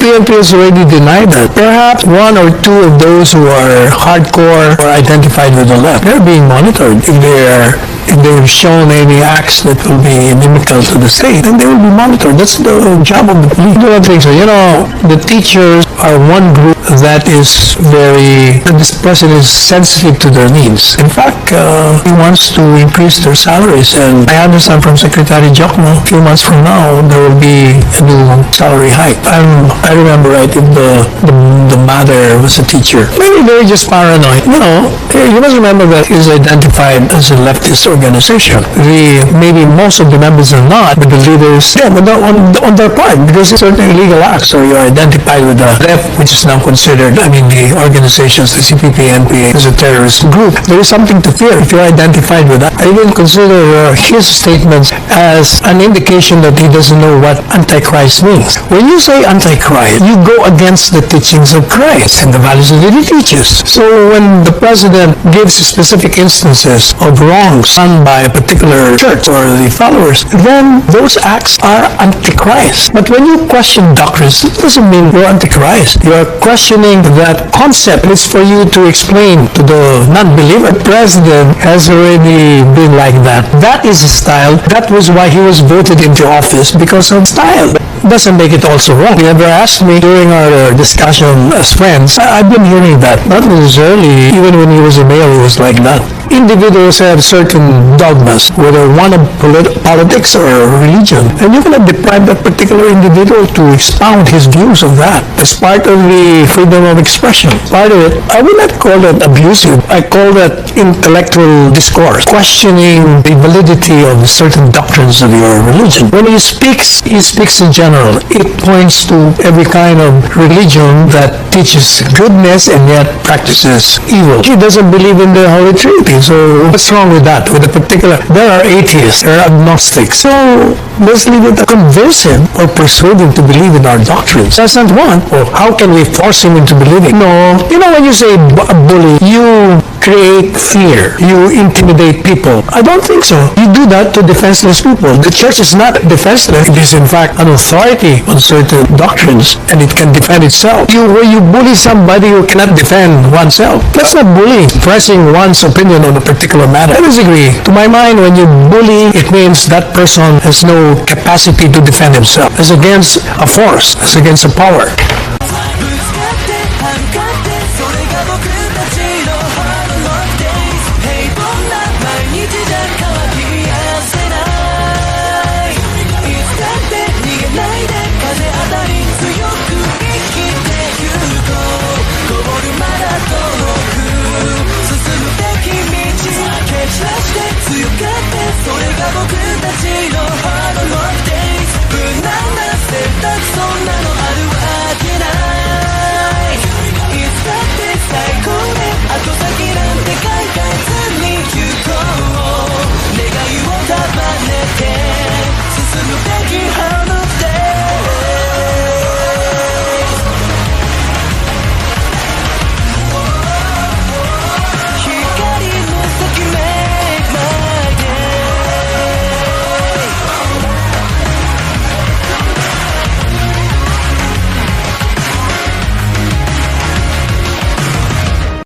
PNP has already denied that. Perhaps one or two of those who are hardcore or identified with the left, they're being monitored. If they've shown any acts that will be inimical to the state, then they will be monitored. That's the job of the police. I don't think so. The teachers are one group that is this person is sensitive to their needs. In fact, he wants to increase their salaries, and I understand from Secretary Jokno, a few months from now, there will be a new salary hike. I remember right if the mother was a teacher. Maybe they're just paranoid. You must remember that he's identified as a leftist organization. Maybe most of the members are not, but the leaders, but on their part, because it's certain illegal acts. So you're identified with the left, which is now considered, the organizations, the CPP, NPA, as a terrorist group. There is something to fear if you're identified with that. I even consider his statements as an indication that he doesn't know what Antichrist means. When you say Antichrist, you go against the teachings of Christ and the values that he teaches. So when the president gives specific instances of wrongs done by a particular church or the followers, then those acts are Antichrist. But when you question doctrines, it doesn't mean you're Antichrist. You're questioning that concept. It's for you to explain to the non-believer. The president has already been like that. That is his style. That was why he was voted into office, because of style. Doesn't make it also wrong. He never asked me during our discussion as friends. I've been hearing that. Not necessarily. Even when he was a mayor, he was like that. Individuals have certain dogmas, whether one of politics or religion, and you cannot deprive that particular individual to expound his views of that. As part of the freedom of expression. Part of it, I would not call that abusive. I call that intellectual discourse, questioning the validity of certain doctrines of your religion. When he speaks in general. It points to every kind of religion that teaches goodness and yet practices evil. He doesn't believe in the Holy Trinity. So what's wrong with that? With a particular, there are atheists, there are agnostics. So let's leave it to convince him or persuade him to believe in our doctrines. That's not one. Or how can we force him into believing? No. When you say bully, you create fear. You intimidate people. I don't think so. You do that to defenseless people. The church is not defenseless. It is in fact an authority on certain doctrines, and it can defend itself. Where you bully somebody who cannot defend oneself, that's not bullying. Pressing one's opinion on a particular matter. I disagree. To my mind, when you bully, it means that person has no capacity to defend himself. As against a force, as against a power.「それが僕たちの